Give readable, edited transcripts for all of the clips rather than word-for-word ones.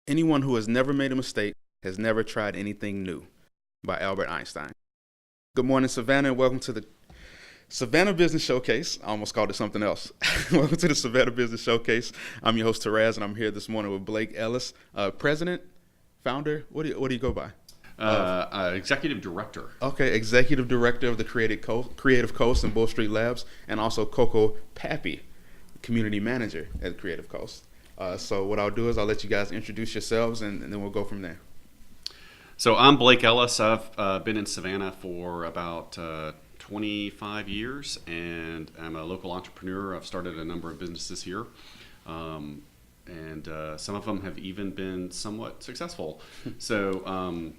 Anyone who has never made a mistake has never tried anything new, by Albert Einstein. Good morning, Savannah, and welcome to the Savannah Business Showcase. I almost called it something else. Welcome to the Savannah Business Showcase. I'm your host, Taraz, and I'm here this morning with Blake Ellis, president, founder. What do you go by? Executive director. Okay, executive director of the Creative Coast and Bull Street Labs, and also Coco Papy, community manager at Creative Coast. So what I'll do is I'll let you guys introduce yourselves, and then we'll go from there. So I'm Blake Ellis. I've been in Savannah for about 25 years, and I'm a local entrepreneur. I've started a number of businesses here, and some of them have even been somewhat successful. So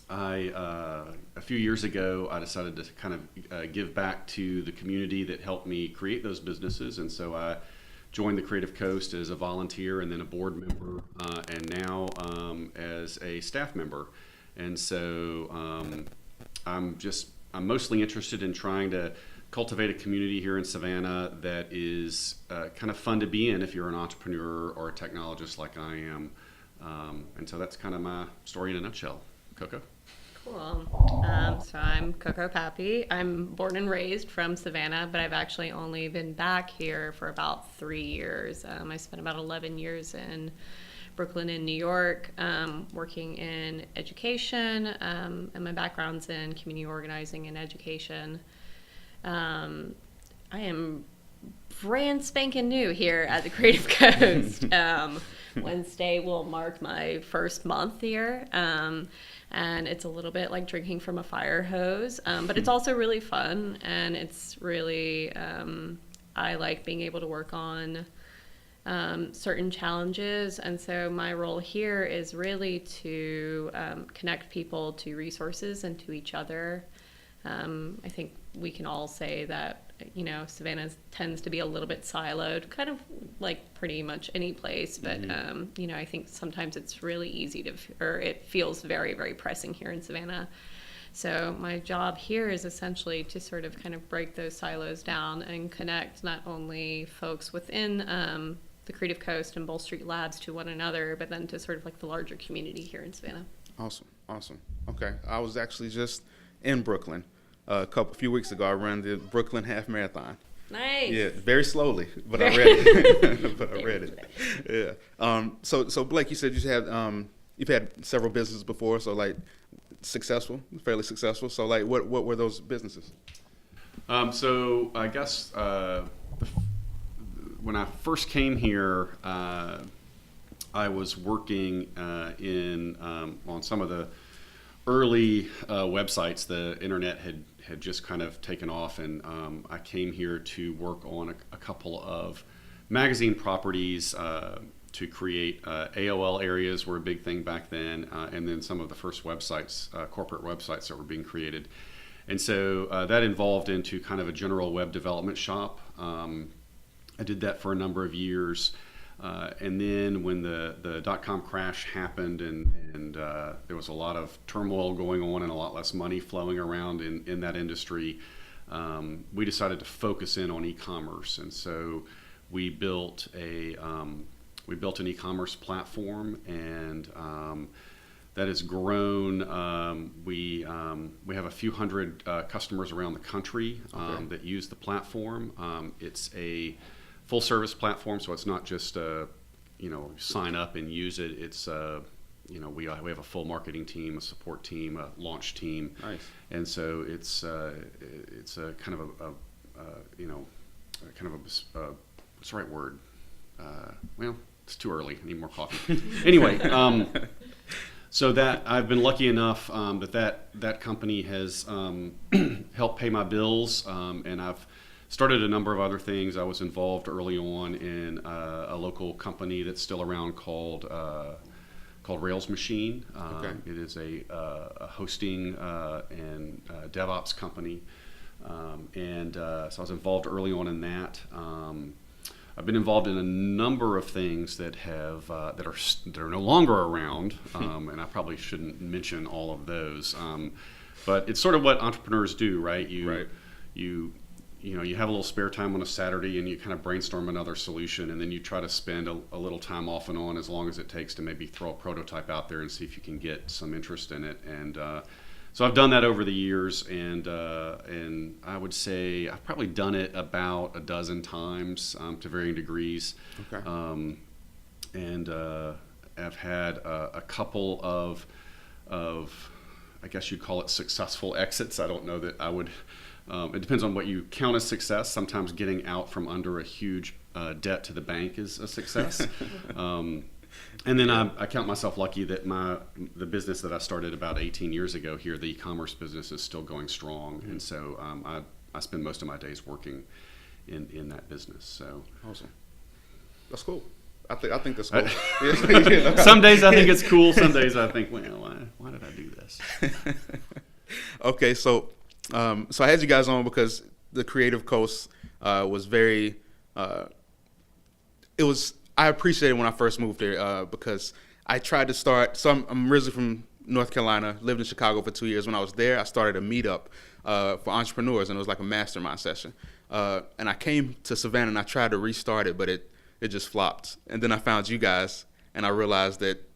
a few years ago, I decided to kind of give back to the community that helped me create those businesses, and so I joined the Creative Coast as a volunteer and then a board member, and now as a staff member. And so I'm mostly interested in trying to cultivate a community here in Savannah that is kind of fun to be in if you're an entrepreneur or a technologist like I am. And so that's kind of my story in a nutshell. Coco? Cool. So I'm Coco Papy. I'm born and raised from Savannah, but I've actually only been back here for about 3 years. I spent about 11 years in Brooklyn and New York, working in education, and my background's in community organizing and education. I am brand spanking new here at the Creative Coast. Wednesday will mark my first month here, and it's a little bit like drinking from a fire hose, but it's also really fun, and it's really, I like being able to work on certain challenges, and so my role here is really to connect people to resources and to each other. I think we can all say that, Savannah tends to be a little bit siloed, kind of like pretty much any place, but I think sometimes it's really easy or it feels very, very pressing here in Savannah. So my job here is essentially to sort of kind of break those silos down and connect not only folks within the Creative Coast and Bull Street Labs to one another, but then to sort of like the larger community here in Savannah. Awesome. Okay, I was actually just in Brooklyn a few weeks ago. I ran the Brooklyn Half Marathon. Nice. Yeah, very slowly, but I read it. Yeah. So Blake, you said you've had several businesses before, so like fairly successful. So like, what were those businesses? So I guess when I first came here, I was working on some of the early websites. The internet had just kind of taken off, and I came here to work on a couple of magazine properties to create AOL areas were a big thing back then, and then some of the first websites, corporate websites that were being created. And so that involved into kind of a general web development shop. I did that for a number of years. And then when the dot-com crash happened and there was a lot of turmoil going on and a lot less money flowing around in that industry, we decided to focus in on e-commerce. And so we built an e-commerce platform, and that has grown. We have a few hundred customers around the country that use the platform. It's a full service platform, so it's not just sign up and use it. It's we have a full marketing team, a support team, a launch team. Nice. And so it's a kind of what's the right word? Well, it's too early. I need more coffee. Anyway, so that I've been lucky enough that company has helped pay my bills, and I've started a number of other things. I was involved early on in a local company that's still around called Rails Machine. It is a hosting and DevOps company, and so I was involved early on in that. I've been involved in a number of things that are no longer around, and I probably shouldn't mention all of those. But it's sort of what entrepreneurs do, right? You you have a little spare time on a Saturday and you kind of brainstorm another solution, and then you try to spend a little time off and on, as long as it takes, to maybe throw a prototype out there and see if you can get some interest in it. And so I've done that over the years, and I would say I've probably done it about a dozen times to varying degrees. Okay. And I've had a couple of I guess you'd call it successful exits. I don't know that I would. It depends on what you count as success. Sometimes getting out from under a huge debt to the bank is a success. And then I count myself lucky that the business that I started about 18 years ago here, the e-commerce business, is still going strong. And so I spend most of my days working in that business. So awesome. That's cool. I think that's cool. Some days I think it's cool. Some days I think, well, why did I do this? Okay, so I had you guys on because the Creative Coast was very. I appreciated it when I first moved there because I tried to start. So I'm originally from North Carolina. Lived in Chicago for 2 years. When I was there, I started a meetup for entrepreneurs, and it was like a mastermind session. And I came to Savannah and I tried to restart it, but it just flopped. And then I found you guys, and I realized that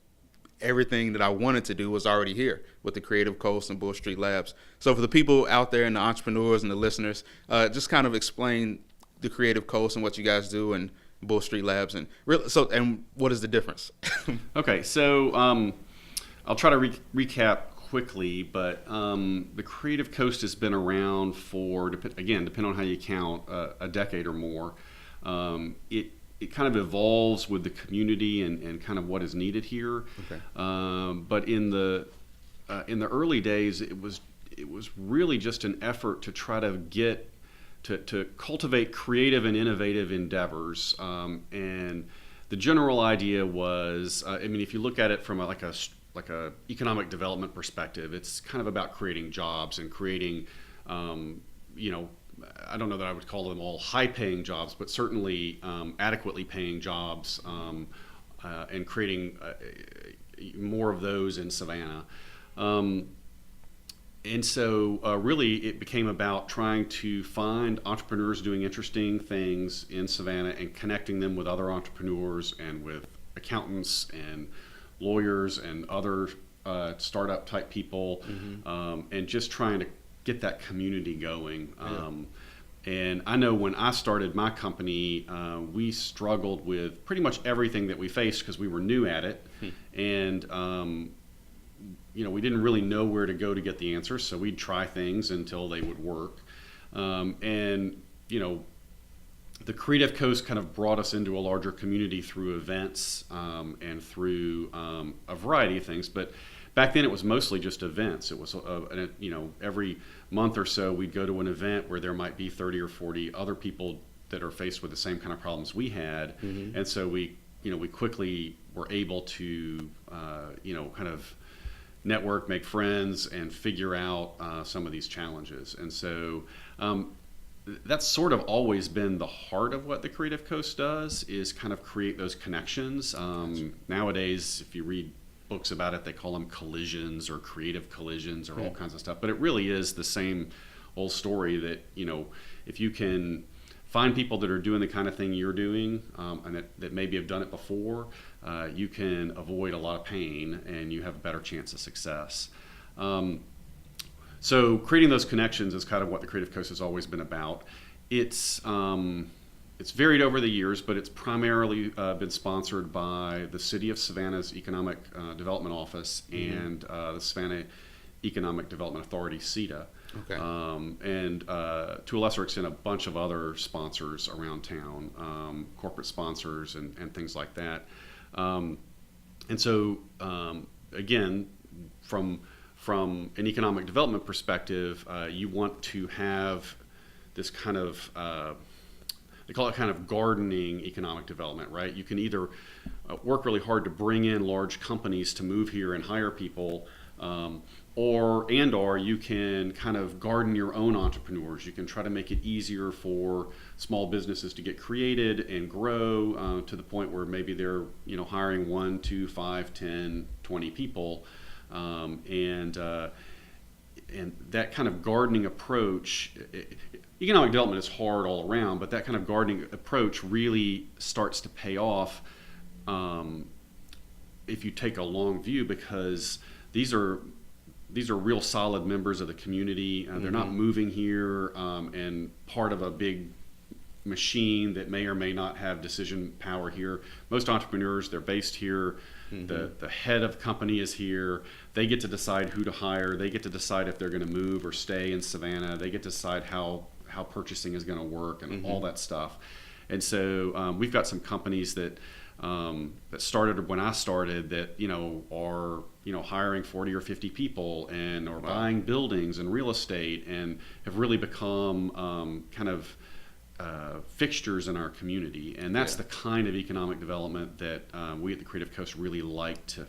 everything that I wanted to do was already here with the Creative Coast and Bull Street Labs. So for the people out there and the entrepreneurs and the listeners, just kind of explain the Creative Coast and what you guys do and Bull Street Labs and what is the difference? Okay, so I'll try to recap quickly, but the Creative Coast has been around for, again, depending on how you count, a decade or more. It kind of evolves with the community and kind of what is needed here. Okay. But in the early days, it was really just an effort to try to get to cultivate creative and innovative endeavors. And the general idea was, if you look at it from like a economic development perspective, it's kind of about creating jobs and creating, I don't know that I would call them all high-paying jobs, but certainly adequately paying jobs, and creating more of those in Savannah. And so really it became about trying to find entrepreneurs doing interesting things in Savannah and connecting them with other entrepreneurs and with accountants and lawyers and other startup type people, and just trying to get that community going. And I know when I started my company, we struggled with pretty much everything that we faced because we were new at it. And we didn't really know where to go to get the answers, so we'd try things until they would work. The Creative Coast kind of brought us into a larger community through events and through a variety of things. But back then it was mostly just events. It was, every month or so we'd go to an event where there might be 30 or 40 other people that are faced with the same kind of problems we had. And so we quickly were able to, kind of network, make friends, and figure out some of these challenges. And so that's sort of always been the heart of what the Creative Coast does, is kind of create those connections. Nowadays, if you read books about it, they call them collisions or creative collisions or all kinds of stuff. But it really is the same old story that, if you can find people that are doing the kind of thing you're doing, and that maybe have done it before, you can avoid a lot of pain and you have a better chance of success. So creating those connections is kind of what the Creative Coast has always been about. It's varied over the years, but it's primarily been sponsored by the City of Savannah's Economic Development Office and the Savannah Economic Development Authority, CEDA. Okay. And to a lesser extent, a bunch of other sponsors around town, corporate sponsors and things like that. And so, again, from an economic development perspective, you want to have this kind of, they call it kind of gardening economic development, right? You can either work really hard to bring in large companies to move here and hire people, or you can kind of garden your own entrepreneurs. You can try to make it easier for small businesses to get created and grow to the point where maybe they're hiring 1, 2, 5, 10, 20 people, and and that kind of gardening approach, economic development is hard all around, but that kind of gardening approach really starts to pay off if you take a long view, because these are real solid members of the community. They're not moving here and part of a big machine that may or may not have decision power here. Most entrepreneurs, they're based here. The head of the company is here. They get to decide who to hire. They get to decide if they're going to move or stay in Savannah. They get to decide how purchasing is going to work and all that stuff. And so we've got some companies that started when I started that are hiring 40 or 50 people and are buying buildings and real estate and have really become kind of fixtures in our community. And that's the kind of economic development that we at the Creative Coast really like to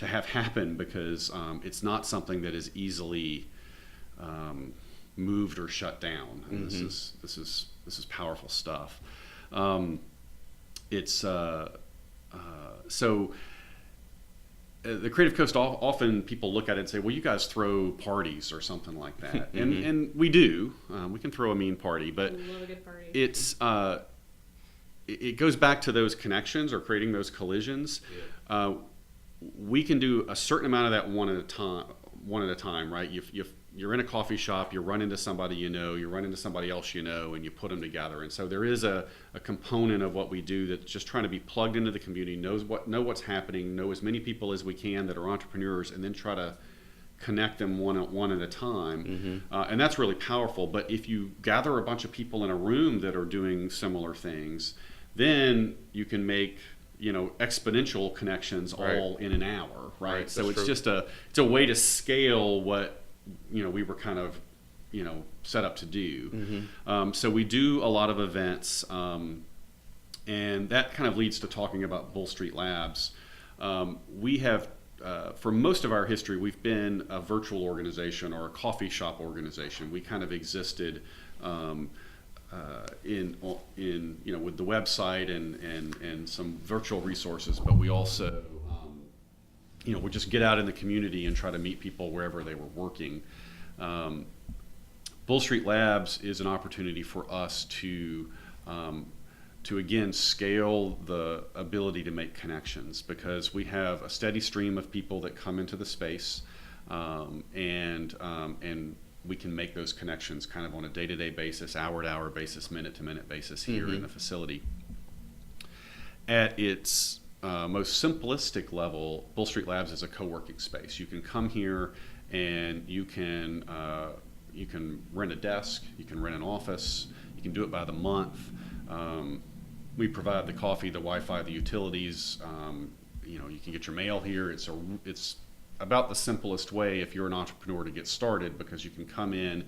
have happen, because it's not something that is easily moved or shut down. And this is powerful stuff. So the Creative Coast, often people look at it and say, well, you guys throw parties or something like that. And we do. We can throw a mean party, but love a good party. it goes back to those connections or creating those collisions. We can do a certain amount of that one at a time, right? You're in a coffee shop, you run into somebody you run into somebody else and you put them together. And so there is a component of what we do that's just trying to be plugged into the community, know what's happening, know as many people as we can that are entrepreneurs, and then try to connect them one at a time. And that's really powerful. But if you gather a bunch of people in a room that are doing similar things, then you can make exponential connections all in an hour, right? So it's just it's a way to scale what we were kind of set up to do. So we do a lot of events, and that kind of leads to talking about Bull Street Labs. We have for most of our history, we've been a virtual organization or a coffee shop organization. We kind of existed in with the website and some virtual resources, but we also would just get out in the community and try to meet people wherever they were working. Bull Street Labs is an opportunity for us to again scale the ability to make connections, because we have a steady stream of people that come into the space, and we can make those connections kind of on a day-to-day basis, hour-to-hour basis, minute-to-minute basis here in the facility. At its most simplistic level, Bull Street Labs is a co-working space. You can come here and you can rent a desk, you can rent an office, you can do it by the month. We provide the coffee, the Wi-Fi, the utilities. You can get your mail here. It's about the simplest way if you're an entrepreneur to get started, because you can come in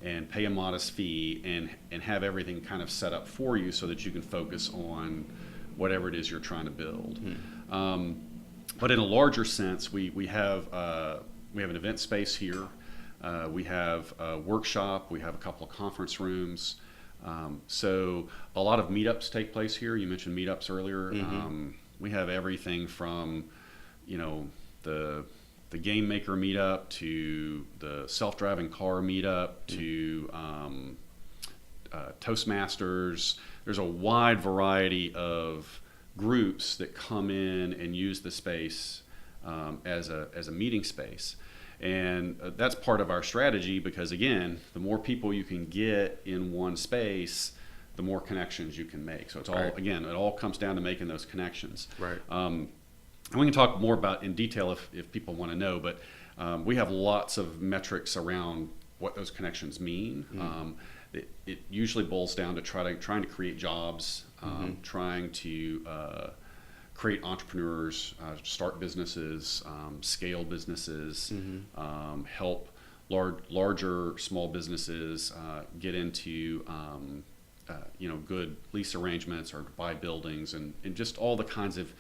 and pay a modest fee and have everything kind of set up for you so that you can focus on whatever it is you're trying to build. But in a larger sense, we have an event space here. We have a workshop. We have a couple of conference rooms. So a lot of meetups take place here. You mentioned meetups earlier. We have everything from the game maker meetup to the self-driving car meetup to Toastmasters. There's a wide variety of groups that come in and use the space as a meeting space. And that's part of our strategy, because again, the more people you can get in one space, the more connections you can make. So it's all, again, it all comes down to making those connections. Right. And we can talk more about in detail if people want to know, but we have lots of metrics around what those connections mean. It usually boils down to trying to create jobs, trying to create entrepreneurs, start businesses, scale businesses, help larger small businesses get into good lease arrangements or buy buildings and just all the kinds of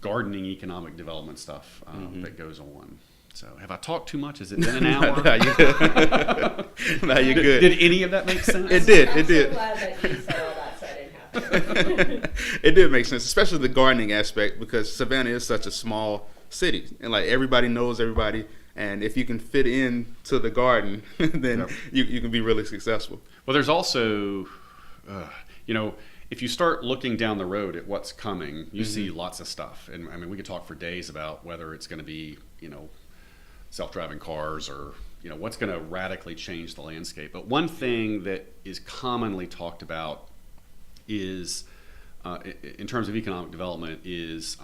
gardening economic development stuff that goes on. So have I talked too much? Has it been an hour? No, you're good. No, you're good. Did any of that make sense? It did. I'm so glad that you said all that so I didn't have to. It did make sense, especially the gardening aspect, because Savannah is such a small city, and like everybody knows everybody. And if you can fit into the garden, then Yep. you can be really successful. Well, there's also, if you start looking down the road at what's coming, you see lots of stuff. And I mean, we could talk for days about whether it's going to be, self-driving cars or, what's going to radically change the landscape. But one thing that is commonly talked about is, in terms of economic development, is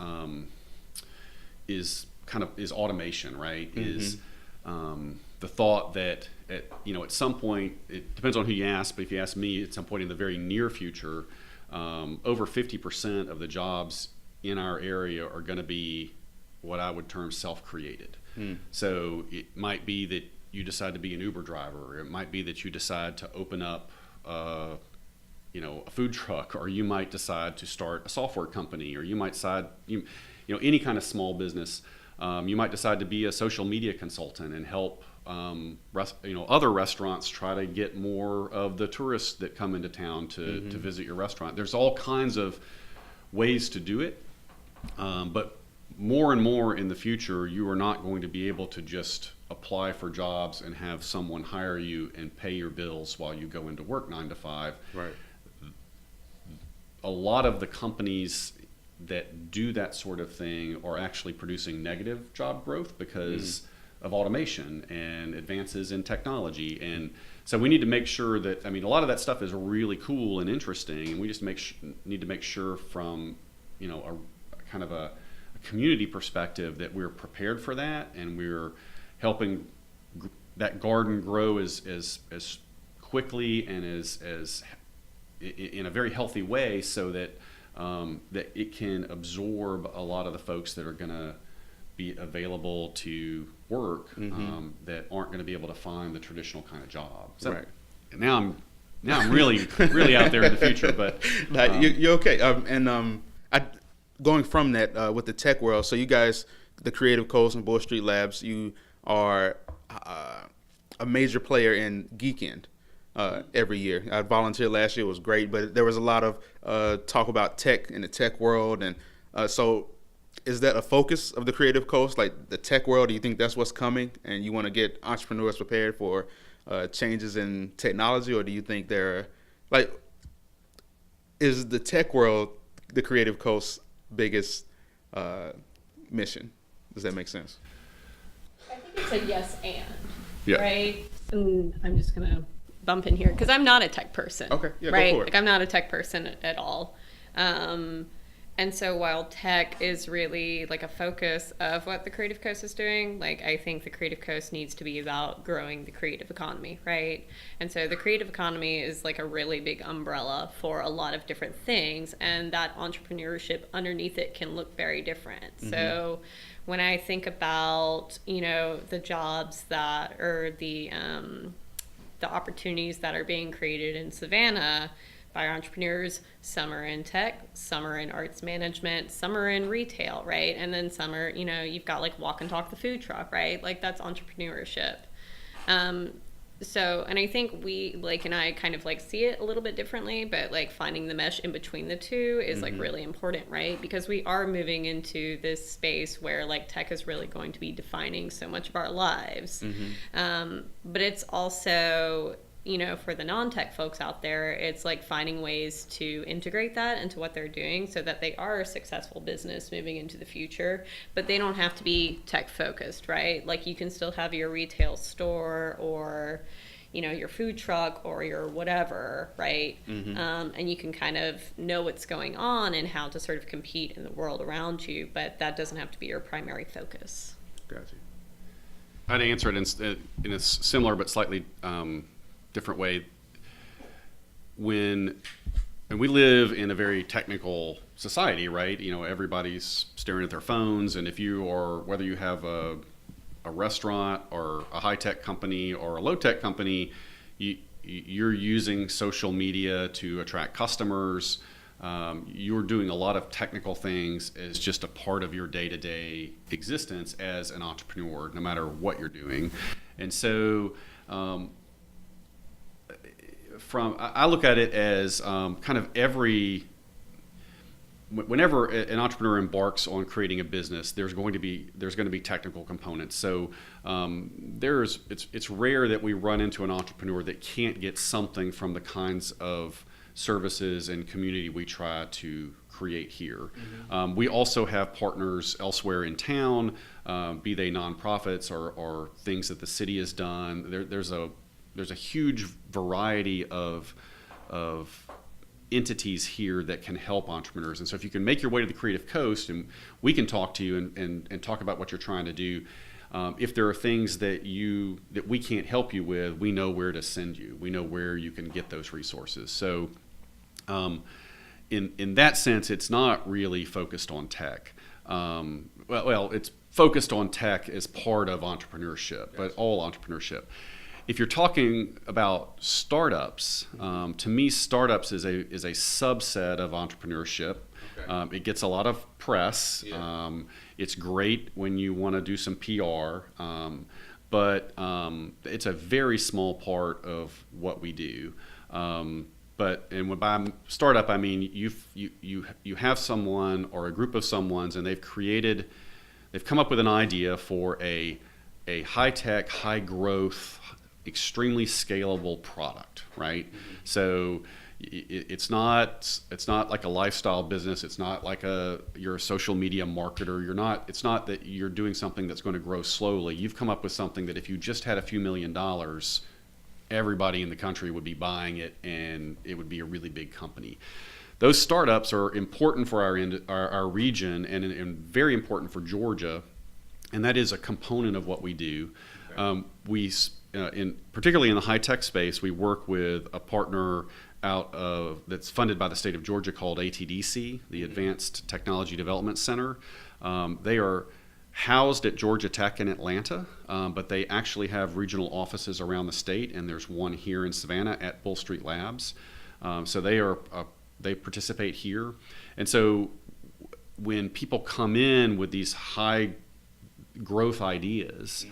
automation, right? Is the thought that at some point, it depends on who you ask, but if you ask me, at some point in the very near future, over 50% of the jobs in our area are going to be what I would term self-created. So it might be that you decide to be an Uber driver, or it might be that you decide to open up a food truck, or you might decide to start a software company, or you might decide any kind of small business. You might decide to be a social media consultant and help other restaurants try to get more of the tourists that come into town to visit your restaurant. There's all kinds of ways to do it, but more and more in the future, you are not going to be able to just apply for jobs and have someone hire you and pay your bills while you go into work 9 to 5. Right. A lot of the companies that do that sort of thing are actually producing negative job growth because of automation and advances in technology. And so we need to make sure that, a lot of that stuff is really cool and interesting, and we just need to make sure from, a kind of a community perspective that we're prepared for that, and we're helping that garden grow as quickly and as in a very healthy way, so that that it can absorb a lot of the folks that are going to be available to work that aren't going to be able to find the traditional kind of job. So Right. Now I'm really out there in the future, but You're okay. Going from that with the tech world, so you guys, the Creative Coast and Bull Street Labs, you are a major player in Geekend every year. I volunteered last year; it was great, but there was a lot of talk about tech in the tech world, and so is that a focus of the Creative Coast, like the tech world? Do you think that's what's coming, and you want to get entrepreneurs prepared for changes in technology, or do you think is the tech world the Creative Coast's biggest mission? Does that make sense? I think it's a yes and, Yeah. right? And I'm just going to bump in here because I'm not a tech person. Okay, yeah, right? go for it. Like, I'm not a tech person at all. And so while tech is really like a focus of what the Creative Coast is doing, like I think the Creative Coast needs to be about growing the creative economy, right? And so the creative economy is like a really big umbrella for a lot of different things, and that entrepreneurship underneath it can look very different. So when I think about, the jobs that, or the opportunities that are being created in Savannah by entrepreneurs, some are in tech, some are in arts management, some are in retail, right? And then some are, you've got like Walk and Talk the food truck, right? Like that's entrepreneurship. So, and I think we, like, and I kind of like see it a little bit differently, but like finding the mesh in between the two is like really important, right? Because we are moving into this space where like tech is really going to be defining so much of our lives. But it's also, for the non-tech folks out there, it's like finding ways to integrate that into what they're doing so that they are a successful business moving into the future, but they don't have to be tech focused, right? Like you can still have your retail store or, your food truck or your whatever, right? And you can kind of know what's going on and how to sort of compete in the world around you, but that doesn't have to be your primary focus. Gotcha. I'd answer it in a similar but slightly different way. And we live in a very technical society, right? Everybody's staring at their phones, and whether you have a restaurant or a high-tech company or a low-tech company, you're using social media to attract customers. You're doing a lot of technical things as just a part of your day-to-day existence as an entrepreneur, no matter what you're doing. And so I look at it as kind of every whenever an entrepreneur embarks on creating a business, there's going to be technical components. So it's rare that we run into an entrepreneur that can't get something from the kinds of services and community we try to create here. We also have partners elsewhere in town, be they nonprofits or things that the city has done. There's a huge variety of entities here that can help entrepreneurs. And so if you can make your way to the Creative Coast, and we can talk to you and talk about what you're trying to do. If there are things that we can't help you with, we know where to send you. We know where you can get those resources. So in that sense, it's not really focused on tech. Well, it's focused on tech as part of entrepreneurship, but all entrepreneurship. If you're talking about startups, to me, startups is a subset of entrepreneurship. Okay. It gets a lot of press. Yeah. It's great when you want to do some PR, but it's a very small part of what we do. And by startup, I mean you have someone or a group of someones, and they've come up with an idea for a high-tech, high-growth, extremely scalable product, right? Mm-hmm. So it's not like a lifestyle business. It's not like you're a social media marketer. It's not that you're doing something that's going to grow slowly. You've come up with something that if you just had a few $1 million, everybody in the country would be buying it, and it would be a really big company. Those startups are important for our region and very important for Georgia, and that is a component of what we do. Okay. Particularly in the high-tech space, we work with a partner that's funded by the state of Georgia called ATDC, the Advanced Technology Development Center. They are housed at Georgia Tech in Atlanta, but they actually have regional offices around the state, and there's one here in Savannah at Bull Street Labs. So they participate here. And so when people come in with these high growth ideas,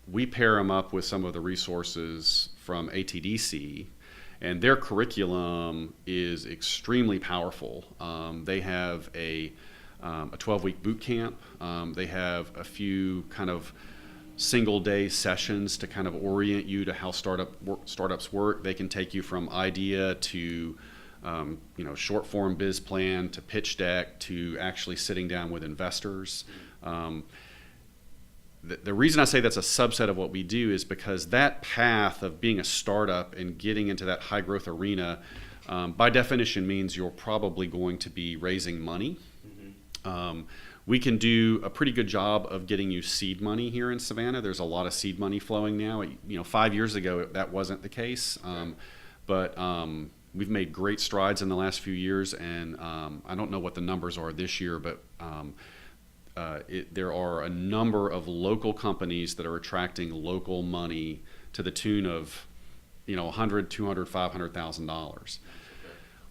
we pair them up with some of the resources from ATDC, and their curriculum is extremely powerful. They have a 12-week boot camp. They have a few kind of single-day sessions to kind of orient you to how startups work. They can take you from idea to short-form biz plan to pitch deck to actually sitting down with investors. The reason I say that's a subset of what we do is because that path of being a startup and getting into that high growth arena, by definition means you're probably going to be raising money. Mm-hmm. We can do a pretty good job of getting you seed money here in Savannah. There's a lot of seed money flowing now. 5 years ago that wasn't the case, but we've made great strides in the last few years, and I don't know what the numbers are this year, but there are a number of local companies that are attracting local money to the tune of, $100,000, $200,000, $500,000.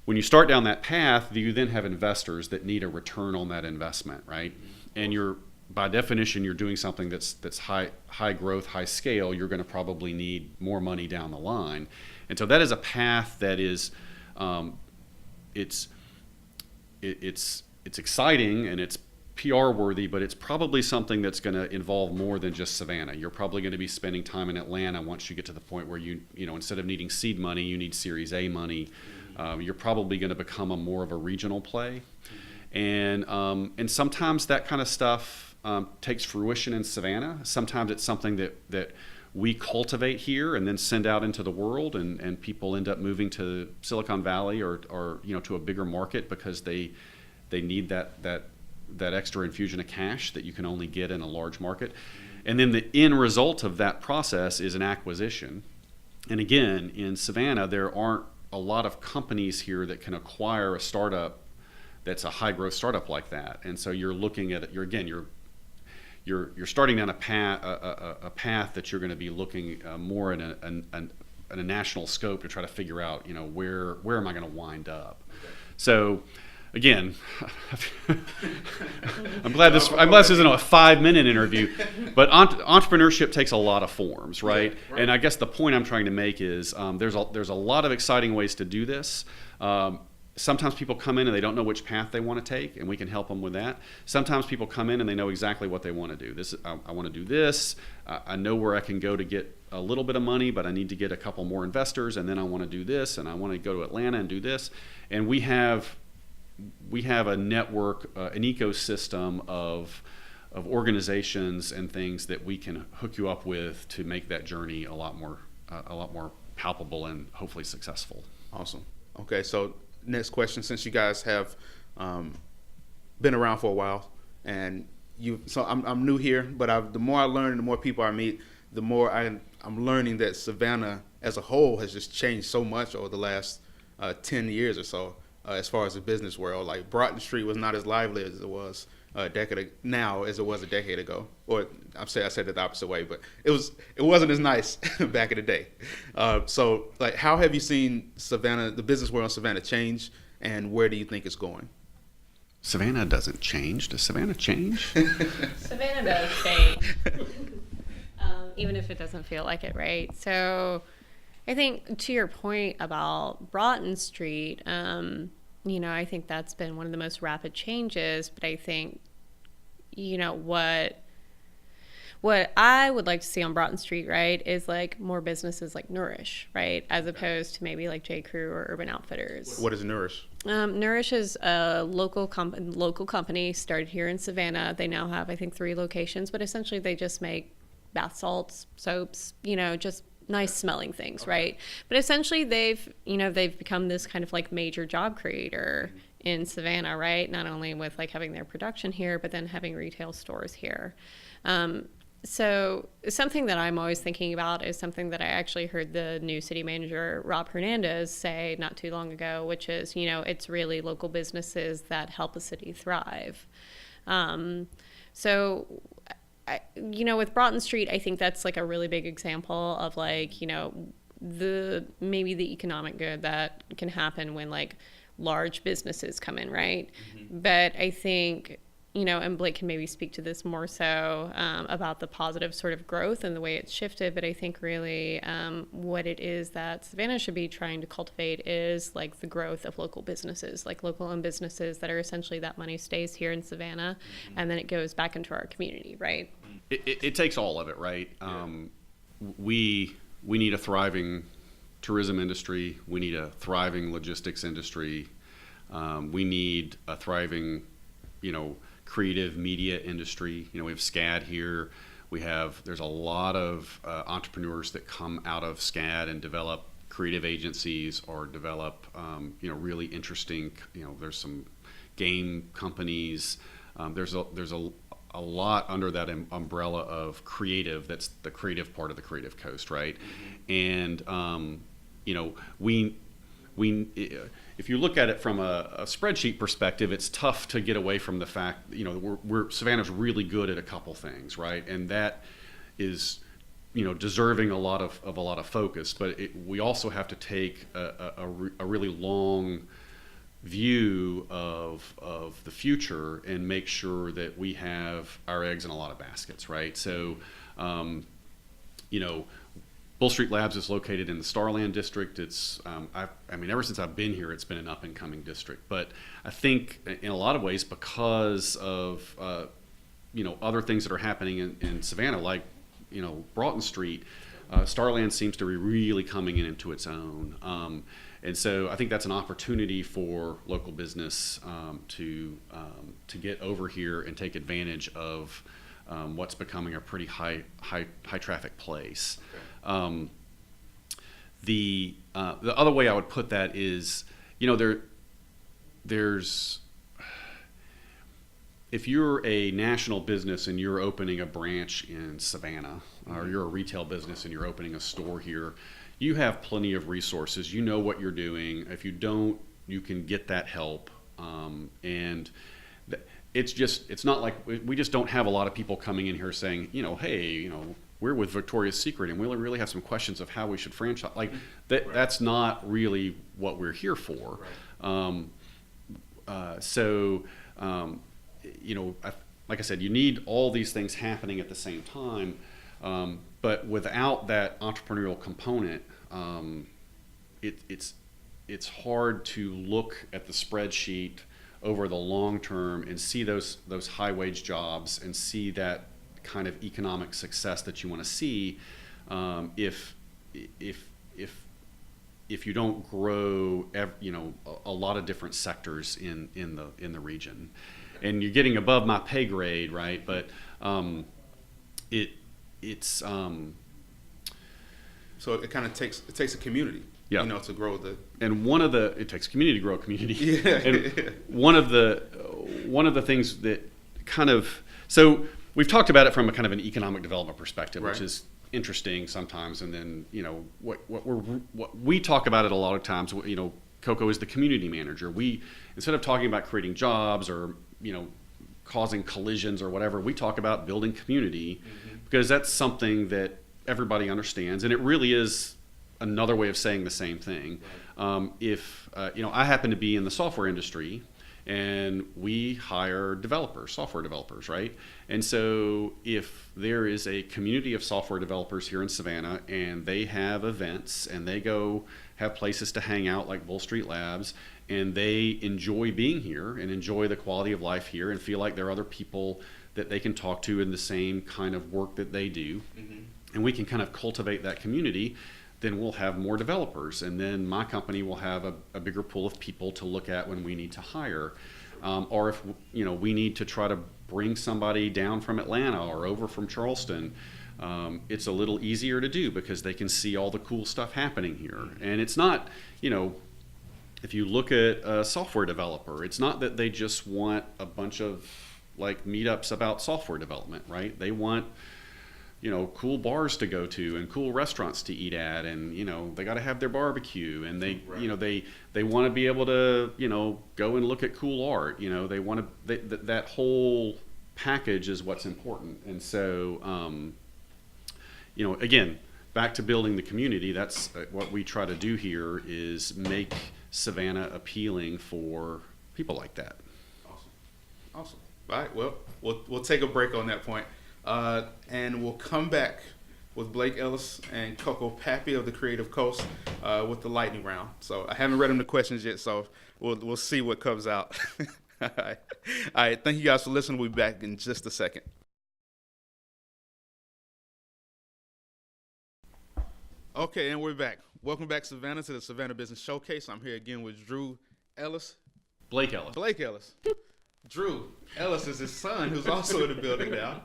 When you start down that path, you then have investors that need a return on that investment, right? And by definition, you're doing something that's high growth, high scale. You're going to probably need more money down the line, and so that is a path that is, it's exciting and it's PR worthy, but it's probably something that's going to involve more than just Savannah. You're probably going to be spending time in Atlanta once you get to the point where you instead of needing seed money, you need Series A money. You're probably going to become more of a regional play, and sometimes that kind of stuff takes fruition in Savannah. Sometimes it's something that we cultivate here and then send out into the world, and people end up moving to Silicon Valley or to a bigger market because they need that extra infusion of cash that you can only get in a large market. And then the end result of that process is an acquisition. And again, in Savannah, there aren't a lot of companies here that can acquire a startup that's a high growth startup like that. And so you're looking at it, you're starting down a path that you're going to be looking more in a national scope to try to figure out, where am I going to wind up? Okay. So again, I'm glad this isn't a 5-minute interview, but entrepreneurship takes a lot of forms, right? Yeah, right. And I guess the point I'm trying to make is there's a lot of exciting ways to do this. sometimes people come in and they don't know which path they want to take, and we can help them with that. Sometimes people come in and they know exactly what they want to do. I want to do this. I know where I can go to get a little bit of money, but I need to get a couple more investors, and then I want to do this, and I want to go to Atlanta and do this. And we have a network, an ecosystem of organizations and things that we can hook you up with to make that journey a lot more palpable and hopefully successful. Awesome. Okay, so next question, since you guys have been around for a while, and I'm new here, but the more I learn and the more people I meet, the more I'm learning that Savannah as a whole has just changed so much over the last 10 years or so, as far as the business world. Like Broughton Street was not as lively as it was a decade ago. Or I said it the opposite way, but it wasn't as nice back in the day. So like, how have you seen Savannah, the business world in Savannah, change, and where do you think it's going? Savannah doesn't change. Does Savannah change? Savannah does change, even if it doesn't feel like it, right? So I think to your point about Broughton Street, I think that's been one of the most rapid changes. But I think, what I would like to see on Broughton Street, right, is like more businesses like Nourish, right, as opposed to maybe like J.Crew or Urban Outfitters. What is Nourish? Nourish is a local company started here in Savannah. They now have, I think, 3 locations, but essentially they just make bath salts, soaps, just nice smelling things, right? But essentially they've become this kind of like major job creator in Savannah, right? Not only with like having their production here, but then having retail stores here. So something that I'm always thinking about is something that I actually heard the new city manager, Rob Hernandez, say not too long ago, which is, it's really local businesses that help a city thrive. With Broughton Street, I think that's like a really big example of like, the economic good that can happen when like large businesses come in, right? Mm-hmm. But I think, and Blake can maybe speak to this more so about the positive sort of growth and the way it's shifted. But I think really what it is that Savannah should be trying to cultivate is like the growth of local businesses, like local owned businesses that are essentially that money stays here in Savannah, mm-hmm. and then it goes back into our community, right? It takes all of it, right? Yeah. We need a thriving tourism industry. We need a thriving logistics industry. We need a thriving, creative media industry. We have SCAD here. There's a lot of entrepreneurs that come out of SCAD and develop creative agencies or develop, really interesting, there's some game companies. There's a lot under that umbrella of creative. That's the creative part of the Creative Coast, right? Mm-hmm. And, if you look at it from a spreadsheet perspective, it's tough to get away from the fact, Savannah's really good at a couple things, right? And that is, deserving a lot of focus. But we also have to take a really long view of the future and make sure that we have our eggs in a lot of baskets, right? So, Bull Street Labs is located in the Starland district. It's, ever since I've been here, it's been an up-and-coming district. But I think in a lot of ways, because of, other things that are happening in Savannah, like, Broughton Street, Starland seems to be really coming into its own. And so I think that's an opportunity for local business to get over here and take advantage of what's becoming a pretty high traffic place. Okay. The other way I would put that is, there's if you're a national business and you're opening a branch in Savannah, or you're a retail business and you're opening a store here, you have plenty of resources. You know what you're doing. If you don't, you can get that help. And it's not like we just don't have a lot of people coming in here saying, hey, we're with Victoria's Secret and we really have some questions of how we should franchise. Like that, right. That's not really what we're here for. Right. Like I said, you need all these things happening at the same time. But without that entrepreneurial component, it's it's hard to look at the spreadsheet over the long term and see those high wage jobs and see that kind of economic success that you want to see if you don't grow a lot of different sectors in the region. And you're getting above my pay grade, right? But it's so it kind of takes a community, yeah, to grow the. And it takes community to grow a community. Yeah. And one of the things that kind of, so we've talked about it from a kind of an economic development perspective, right, which is interesting sometimes. And then what we talk about it a lot of times. Coco is the community manager. We, instead of talking about creating jobs or causing collisions or whatever, we talk about building community, because that's something that everybody understands, and it really is another way of saying the same thing. Right. If I happen to be in the software industry, and we hire software developers, right? And so if there is a community of software developers here in Savannah, and they have events, and they go have places to hang out like Bull Street Labs, and they enjoy being here and enjoy the quality of life here and feel like there are other people that they can talk to in the same kind of work that they do, and we can kind of cultivate that community, then we'll have more developers, and then my company will have a bigger pool of people to look at when we need to hire, or if we need to try to bring somebody down from Atlanta or over from Charleston. It's a little easier to do because they can see all the cool stuff happening here. And it's not, if you look at a software developer, it's not that they just want a bunch of like meetups about software development, right? They want cool bars to go to and cool restaurants to eat at, and they got to have their barbecue, and they right, they want to be able to go and look at cool art. They want to that whole package is what's important. And so again, back to building the community, that's what we try to do here, is make Savannah appealing for people like that. Awesome. All right, well, we'll take a break on that point. And we'll come back with Blake Ellis and Coco Papy of the Creative Coast with the lightning round. So I haven't read them the questions yet, so we'll see what comes out. All right. Thank you guys for listening. We'll be back in just a second. Okay, and we're back. Welcome back, Savannah, to the Savannah Business Showcase. I'm here again with WRUU Ellis. Blake Ellis. WRUU Ellis is his son, who's also in the building now.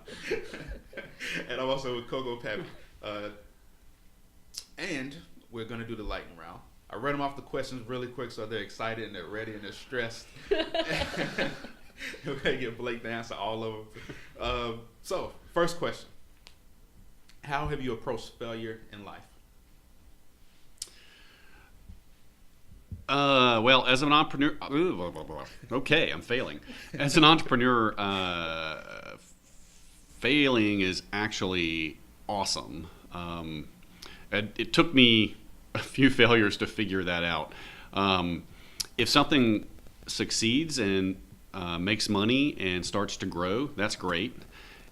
And I'm also with Coco Papy. And we're going to do the lightning round. I read them off the questions really quick, so they're excited and they're ready and they're stressed. We're going to get Blake to answer all of them. So, first question. How have you approached failure in life? Well, as an entrepreneur, okay, I'm failing. As an entrepreneur, failing is actually awesome. It took me a few failures to figure that out. If something succeeds and makes money and starts to grow, that's great.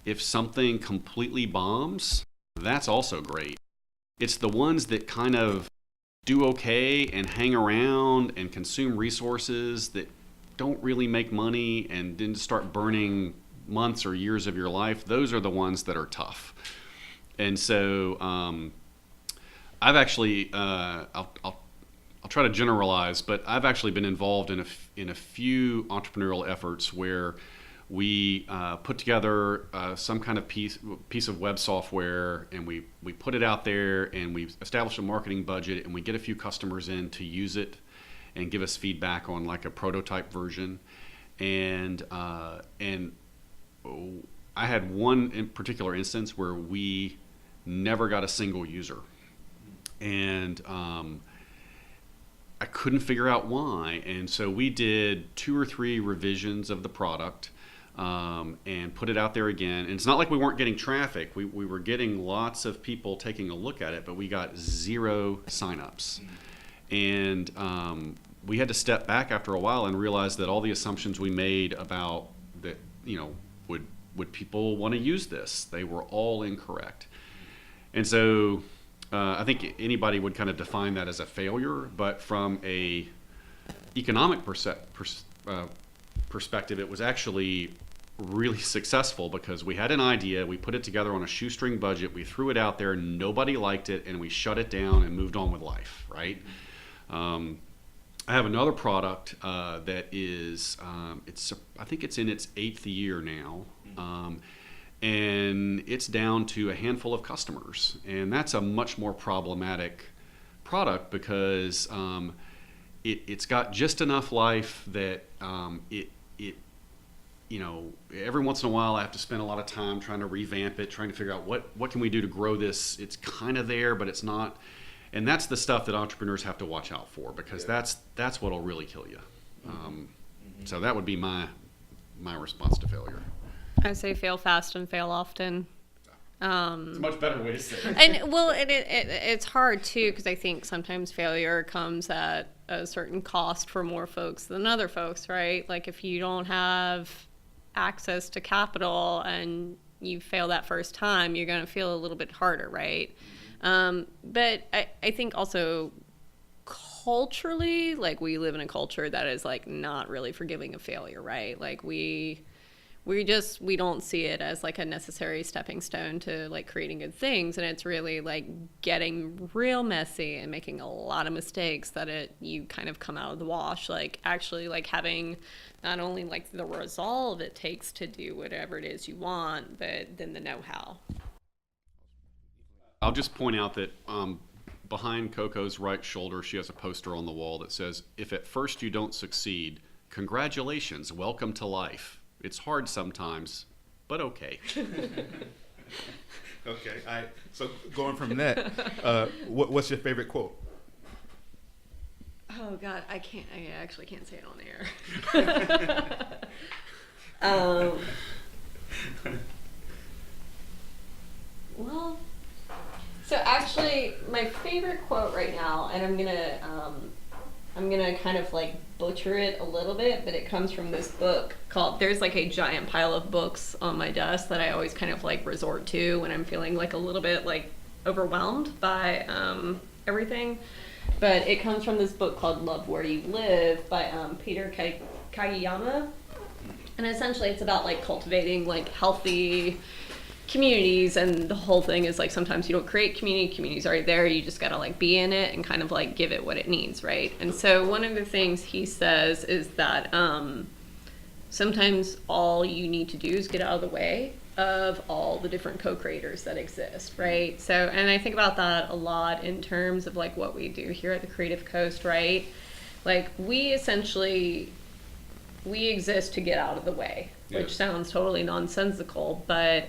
If something completely bombs, that's also great. It's the ones that kind of do okay and hang around and consume resources that don't really make money and then start burning months or years of your life. Those are the ones that are tough. And so I've actually I'll try to generalize, but I've actually been involved in a few entrepreneurial efforts where we put together some kind of piece of web software, and we put it out there, and we establish a marketing budget, and we get a few customers in to use it and give us feedback on like a prototype version. And I had one in particular instance where we never got a single user, and I couldn't figure out why. And so we did 2 or 3 revisions of the product. And put it out there again. And it's not like we weren't getting traffic. We were getting lots of people taking a look at it, but we got 0 signups. And we had to step back after a while and realize that all the assumptions we made about that, would people want to use this, they were all incorrect. And so I think anybody would kind of define that as a failure, but from a economic perspective, it was actually really successful because we had an idea, we put it together on a shoestring budget, we threw it out there, nobody liked it, and we shut it down and moved on with life, right? I have another product that is, I think it's in its 8th year now, and it's down to a handful of customers, and that's a much more problematic product because it's got just enough life that every once in a while I have to spend a lot of time trying to revamp it, trying to figure out what can we do to grow this. It's kind of there, but it's not. And that's the stuff that entrepreneurs have to watch out for because that's what'll really kill you. So that would be my response to failure. I say fail fast and fail often. It's a much better way to say it. And well, it's hard too because I think sometimes failure comes at a certain cost for more folks than other folks, right? Like if you don't have access to capital and you fail that first time, you're going to feel a little bit harder, right? But I think also culturally, like we live in a culture that is like not really forgiving of failure, right? Like we don't see it as like a necessary stepping stone to like creating good things, and it's really like getting real messy and making a lot of mistakes that you kind of come out of the wash, like actually like having not only like the resolve it takes to do whatever it is you want, but then the know-how. I'll just point out that behind Coco's right shoulder, she has a poster on the wall that says, "If at first you don't succeed, congratulations, welcome to life. It's hard sometimes, but okay." Okay. So going from that, what's your favorite quote? Oh God, I actually can't say it on air. Well, so actually, my favorite quote right now, and I'm gonna kind of like butcher it a little bit, but it comes from this book called, there's like a giant pile of books on my desk that I always kind of like resort to when I'm feeling like a little bit like overwhelmed by everything. But it comes from this book called Love Where You Live by Peter Kageyama. And essentially it's about like cultivating like healthy communities, and the whole thing is like sometimes you don't create communities already there, you just gotta like be in it and kind of like give it what it needs, right? And so one of the things he says is that sometimes all you need to do is get out of the way of all the different co-creators that exist, right? So, and I think about that a lot in terms of like what we do here at the Creative Coast, right? Like we exist to get out of the way, which sounds totally nonsensical, but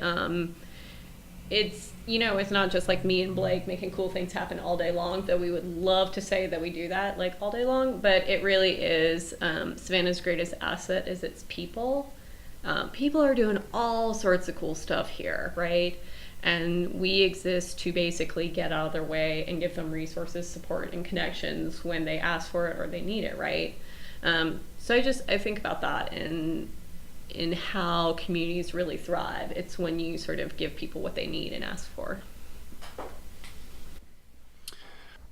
it's, it's not just like me and Blake making cool things happen all day long, though we would love to say that we do that like all day long, but it really is, Savannah's greatest asset is its people. People are doing all sorts of cool stuff here, right? And we exist to basically get out of their way and give them resources, support, and connections when they ask for it or they need it, right? So I think about that in how communities really thrive. It's when you sort of give people what they need and ask for.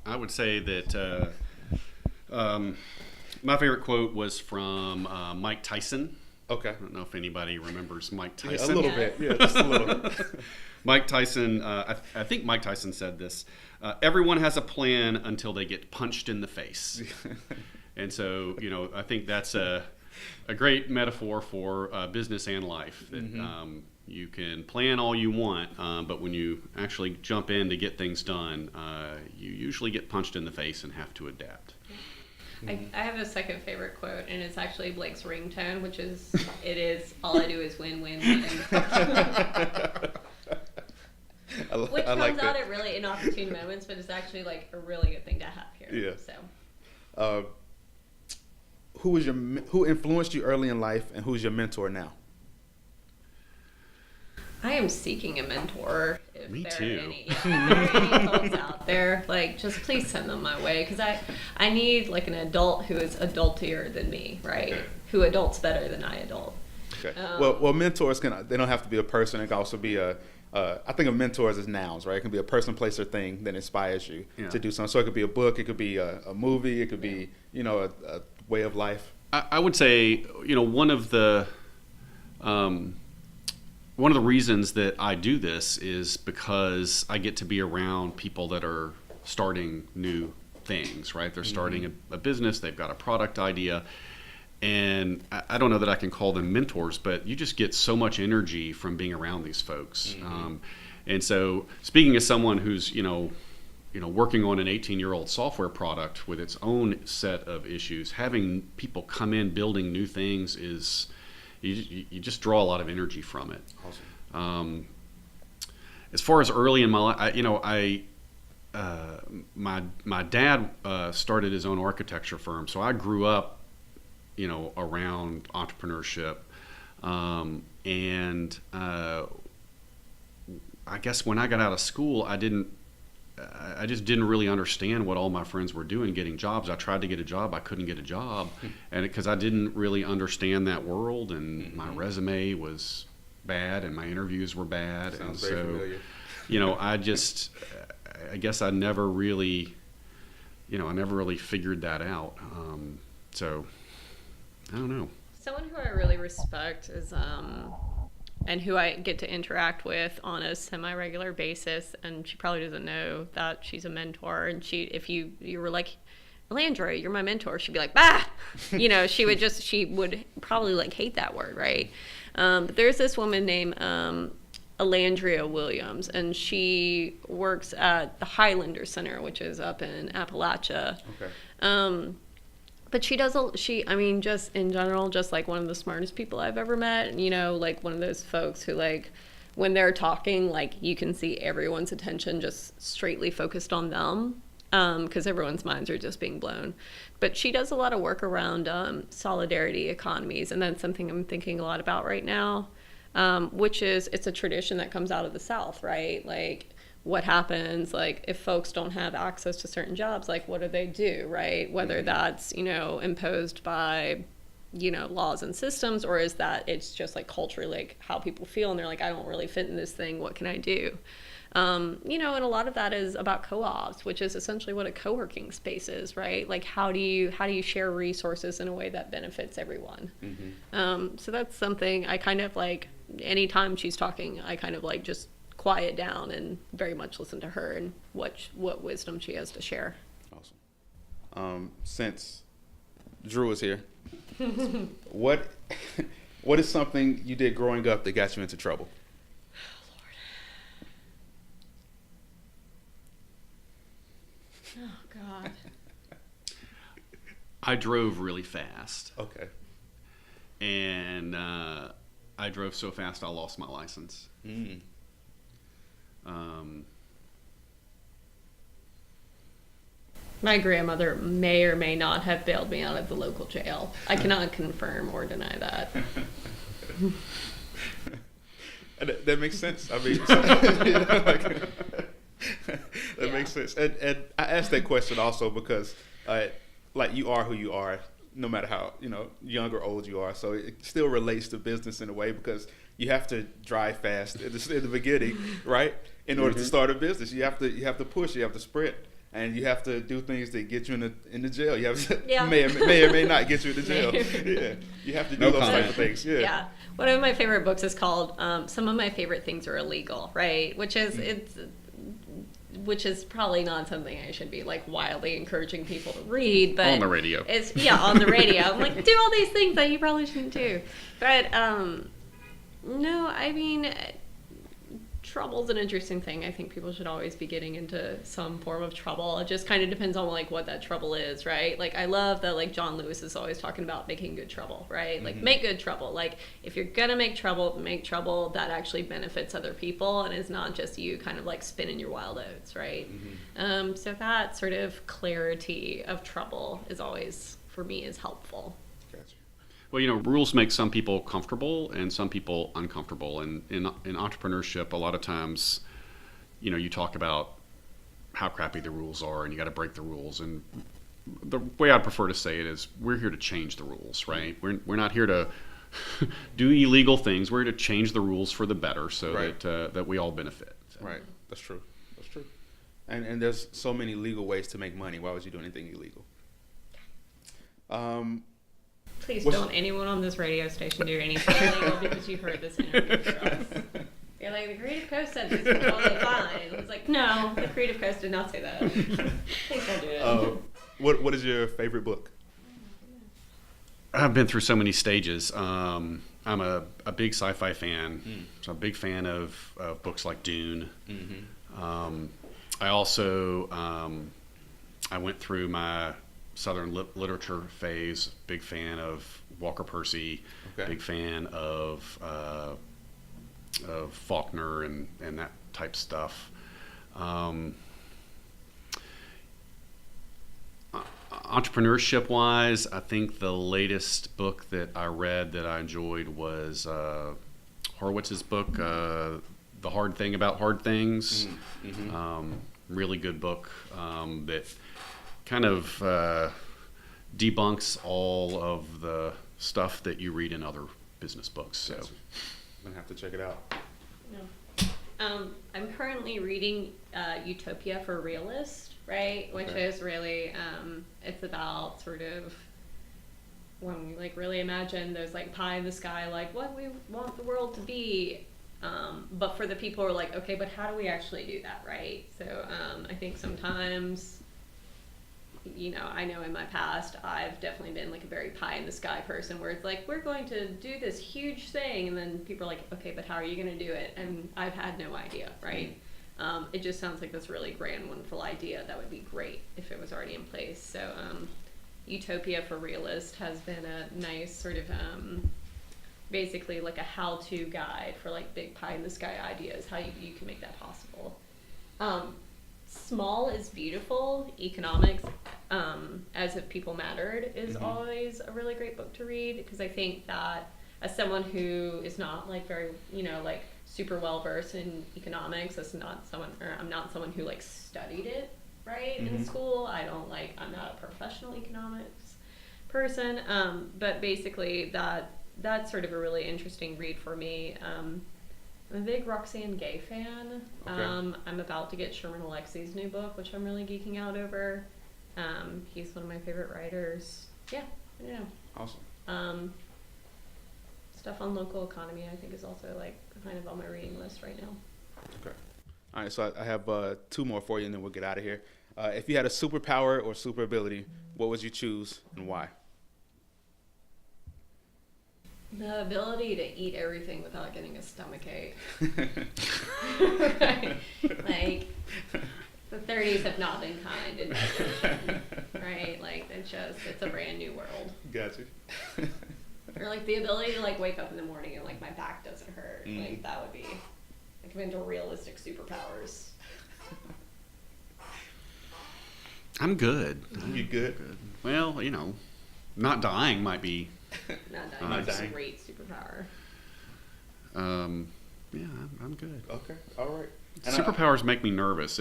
I would say that my favorite quote was from Mike Tyson. Okay. I don't know if anybody remembers Mike Tyson. A little bit, yeah, just a little. Mike Tyson, I think Mike Tyson said this, everyone has a plan until they get punched in the face. And so, I think that's a great metaphor for business and life. That you can plan all you want, but when you actually jump in to get things done, you usually get punched in the face and have to adapt. I have a second favorite quote, and it's actually Blake's ringtone, which is, all I do is win, win, win. Which comes out at really inopportune moments, but it's actually like a really good thing to have here. Yeah. So. Who influenced you early in life, and who's your mentor now? I am seeking a mentor. If Me there too. Are any, if there are any folks out there, like just please send them my way, because I need like an adult who is adultier than me, right? Okay. Who adults better than I adult. Okay. Well, mentors they don't have to be a person. It can also be I think of mentors as nouns, right? It can be a person, place, or thing that inspires you to do something. So it could be a book, it could be a movie, it could be, a way of life. I would say, one of the reasons that I do this is because I get to be around people that are starting new things, right? They're starting a business, they've got a product idea, and I don't know that I can call them mentors, but you just get so much energy from being around these folks. And so, speaking as someone who's working on an 18-year-old software product with its own set of issues, having people come in building new things is you just draw a lot of energy from it. Awesome. As far as early in my life, my dad started his own architecture firm, so I grew up around entrepreneurship, and I guess when I got out of school, I just didn't really understand what all my friends were doing, getting jobs. I tried to get a job, I couldn't get a job, and because I didn't really understand that world, and my resume was bad, and my interviews were bad. Sounds and very so, familiar. I guess I never really figured that out. So I don't know. Someone who I really respect is and who I get to interact with on a semi-regular basis, and she probably doesn't know that she's a mentor, and if you were like, Landra, you're my mentor, she'd be like, bah! She would probably hate that word, right? But there's this woman named Alandria Williams, and she works at the Highlander Center, which is up in Appalachia. Okay. But just in general, just one of the smartest people I've ever met. One of those folks who, when they're talking, you can see everyone's attention just straightly focused on them, because everyone's minds are just being blown. But she does a lot of work around solidarity economies, and that's something I'm thinking a lot about right now, which is, it's a tradition that comes out of the South, right? What happens, if folks don't have access to certain jobs, what do they do, right? Whether that's, imposed by, laws and systems, or is that it's just culturally, how people feel, and they're like, I don't really fit in this thing, what can I do? And a lot of that is about co-ops, which is essentially what a co-working space is, right? How do you share resources in a way that benefits everyone? So that's something I kind of anytime she's talking, I kind of just quiet down and very much listen to her and what wisdom she has to share. Awesome. Since Drew is here, what is something you did growing up that got you into trouble? Oh, God. I drove really fast. Okay. And I drove so fast I lost my license. My grandmother may or may not have bailed me out of the local jail. I cannot confirm or deny that. That makes sense. I mean, that makes sense. And I asked that question also because, you are who you are, no matter how young or old you are. So it still relates to business in a way, because you have to drive fast in the beginning, right? In order to start a business, you have to push, you have to sprint, and you have to do things that get you in the jail. You have to may or may not get you in the jail. Yeah, you have to do those type of things. Yeah. One of my favorite books is called "Some of My Favorite Things Are Illegal," right? Which is probably not something I should be wildly encouraging people to read, but on the radio. It's on the radio. I'm do all these things that you probably shouldn't do. But no, I mean, trouble's an interesting thing. I think people should always be getting into some form of trouble. It just kind of depends on what that trouble is, right? I love that John Lewis is always talking about making good trouble, right? Make good trouble. If you're gonna make trouble that actually benefits other people and is not just you kind of spinning your wild oats, right? So that sort of clarity of trouble is always, for me, is helpful. Well, rules make some people comfortable and some people uncomfortable. And in entrepreneurship, a lot of times, you talk about how crappy the rules are and you got to break the rules. And the way I'd prefer to say it is, we're here to change the rules, right? We're not here to do illegal things. We're here to change the rules for the better, so Right. that we all benefit. So. Right. That's true. That's true. And there's so many legal ways to make money. Why would you do anything illegal? Please What's- don't anyone on this radio station do anything illegal because you heard this interview for us. You're like, the Creative Coast said this is totally fine. It's like, no, the Creative Coast did not say that. Please don't do it. What is your favorite book? I've been through so many stages. I'm a big sci-fi fan, so I'm a big fan of books like Dune. I also I went through my Southern literature phase. Big fan of Walker Percy. Okay. Big fan of Faulkner and that type stuff. Entrepreneurship wise, I think the latest book that I read that I enjoyed was Horowitz's book, The Hard Thing About Hard Things. Really good book that kind of debunks all of the stuff that you read in other business books. So I'm gonna have to check it out. I'm currently reading Utopia for Realists, right? Which Okay. is really, it's about sort of when we like really imagine there's like pie in the sky, like what we want the world to be. But for the people who are like, okay, but how do we actually do that, right? So I think sometimes, you know, I know in my past, I've definitely been like a very pie in the sky person where it's like, we're going to do this huge thing. And then people are like, okay, but how are you going to do it? And I've had no idea, right? It just sounds like this really grand, wonderful idea that would be great if it was already in place. So Utopia for Realist has been a nice sort of basically like a how-to guide for like big pie in the sky ideas, how you can make that possible. Small is Beautiful, Economics, as If People Mattered is always a really great book to read, because I think that as someone who is not like very, you know, like super well versed in economics, I'm not someone who like studied it, right, in school. I'm not a professional economics person, but basically that's sort of a really interesting read for me. I'm a big Roxane Gay fan. Okay. I'm about to get Sherman Alexi's new book, which I'm really geeking out over. He's one of my favorite writers. Yeah, I don't know. Awesome. Stuff on local economy, I think, is also like kind of on my reading list right now. Okay. All right, so I have 2 more for you, and then we'll get out of here. If you had a superpower or super ability, what would you choose and why? The ability to eat everything without getting a stomach ache. Right? Like, the 30s have not been kind in nutrition, right? Like, it's a brand new world. Gotcha. Or like the ability to like wake up in the morning and like my back doesn't hurt. Like that would be like into realistic superpowers. I'm good. You good? Well, you know, not dying might be. Not dying. Not That's a dying. great superpower. Yeah, I'm good. Okay. All right. Superpowers make me nervous.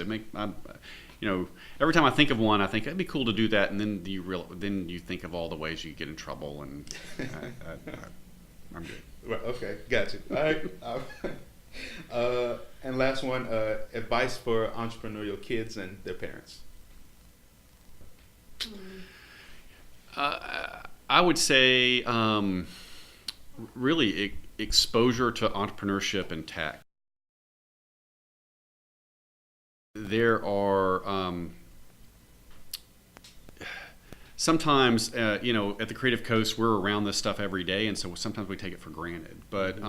You know, every time I think of one, I think it'd be cool to do that, and then you think of all the ways you get in trouble, and I'm good. Right, okay, gotcha. All right. And last one, advice for entrepreneurial kids and their parents. I would say really exposure to entrepreneurship and tech. There are sometimes, you know, at the Creative Coast, we're around this stuff every day, and so sometimes we take it for granted. But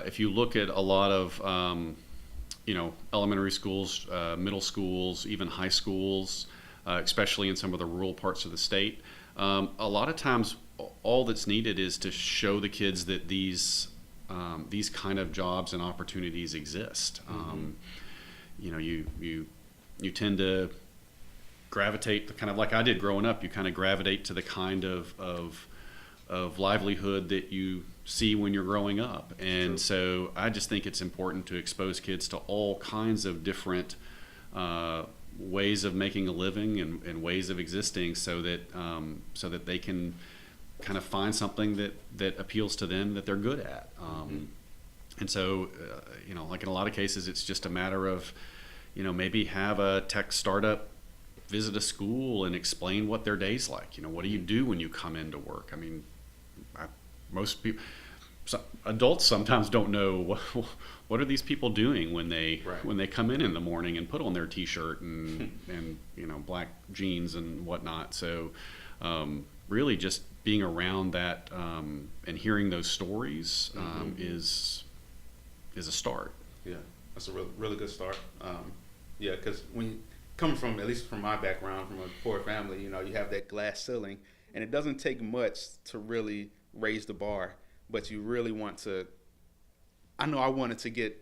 if you look at a lot of, you know, elementary schools, middle schools, even high schools, especially in some of the rural parts of the state, a lot of times all that's needed is to show the kids that these kind of jobs and opportunities exist. You know, you tend to gravitate, kind of like I did growing up. You kind of gravitate to the kind of livelihood that you see when you're growing up, and so I just think it's important to expose kids to all kinds of different ways of making a living and ways of existing, so that they can kind of find something that appeals to them that they're good at. And so, like in a lot of cases, it's just a matter of, maybe have a tech startup visit a school and explain what their day's like. What do you do when you come into work? I mean, most people, adults sometimes don't know what are these people doing when they come in the morning and put on their t-shirt and black jeans and whatnot. So really just being around that and hearing those stories is a start. Yeah, that's a really good start. Yeah, because when you coming from, at least from my background, from a poor family, you have that glass ceiling, and it doesn't take much to really raise the bar, but you really want to. I know I want to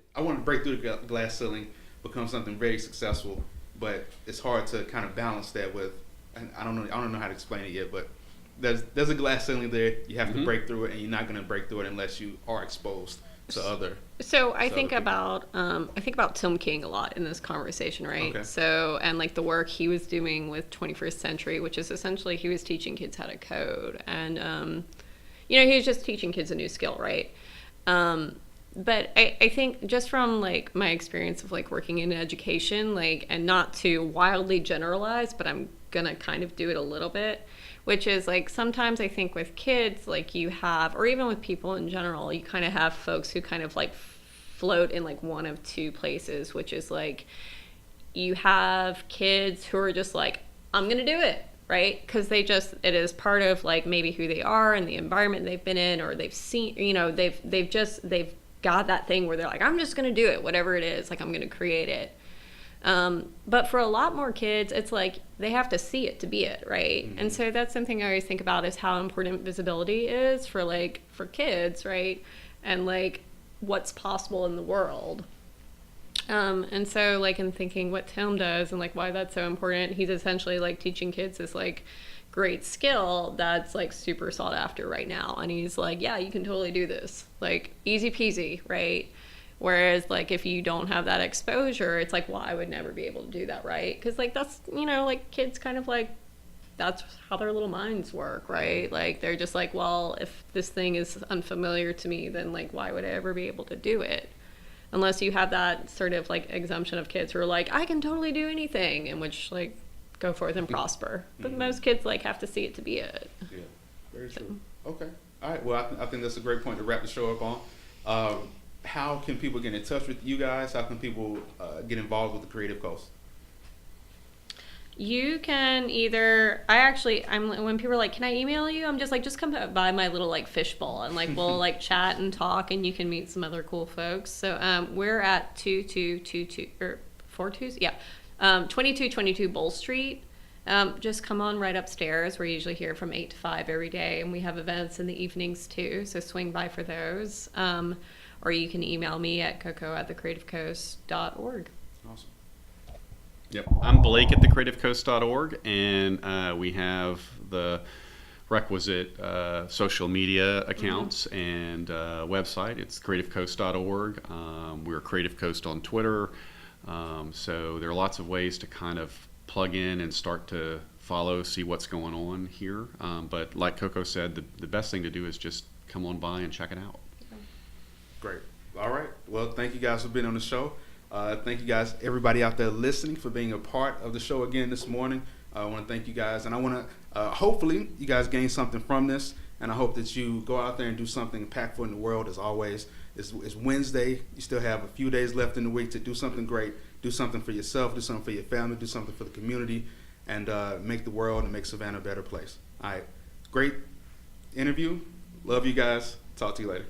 break through the glass ceiling, become something very successful, but it's hard to kind of balance that with. And I don't know how to explain it yet, but there's a glass ceiling there. You have to break through it, and you're not going to break through it unless you are exposed to other. So I think about Tim King a lot in this conversation, right? Okay. So, and like the work he was doing with 21st Century, which is essentially he was teaching kids how to code, and he was just teaching kids a new skill, right? But I think just from like my experience of like working in education, like, and not to wildly generalize, but I'm gonna kind of do it a little bit, which is like sometimes I think with kids, like you have, or even with people in general, you kind of have folks who kind of like float in like one of two places, which is like you have kids who are just like, I'm gonna do it, right? Because it is part of like maybe who they are and the environment they've been in, or they've seen, they've got that thing where they're like, I'm just gonna do it, whatever it is, like I'm gonna create it. But for a lot more kids, it's like they have to see it to be it, right? And so that's something I always think about is how important visibility is for kids, right? And like what's possible in the world. And so like in thinking what Tim does and like why that's so important, he's essentially like teaching kids this like great skill that's like super sought after right now. And he's like, yeah, you can totally do this, like easy peasy, right? Whereas like if you don't have that exposure, it's like, well, I would never be able to do that, right? Because like that's, like kids kind of like, that's how their little minds work, right? Like they're just like, well, if this thing is unfamiliar to me, then like why would I ever be able to do it? Unless you have that sort of like exemption of kids who are like, I can totally do anything, in which like go forth and prosper. But most kids like have to see it to be it. Yeah, very true. Okay. All right. Well, I think that's a great point to wrap the show up on. How can people get in touch with you guys? How can people get involved with the Creative Coast? You can either, when people are like, can I email you? I'm just like, just come by my little like fishbowl and like, we'll like chat and talk and you can meet some other cool folks. So we're at 2222, or 42s? Yeah. 2222 Bull Street. Just come on right upstairs. We're usually here from 8 to 5 every day, and we have events in the evenings too, so swing by for those. Or you can email me at coco@thecreativecoast.org. Awesome. Yep. I'm Blake at thecreativecoast.org, and we have the requisite social media accounts and website. It's creativecoast.org. We're Creative Coast on Twitter. So there are lots of ways to kind of plug in and start to follow, see what's going on here. But like Coco said, the best thing to do is just come on by and check it out. Great. All right. Well, thank you guys for being on the show. Thank you guys, everybody out there listening, for being a part of the show again this morning. I want to thank you guys, and I want to hopefully you guys gain something from this, and I hope that you go out there and do something impactful in the world. As always, it's Wednesday. You still have a few days left in the week to do something great. Do something for yourself. Do something for your family. Do something for the community, and make the world and make Savannah a better place. All right. Great interview. Love you guys. Talk to you later.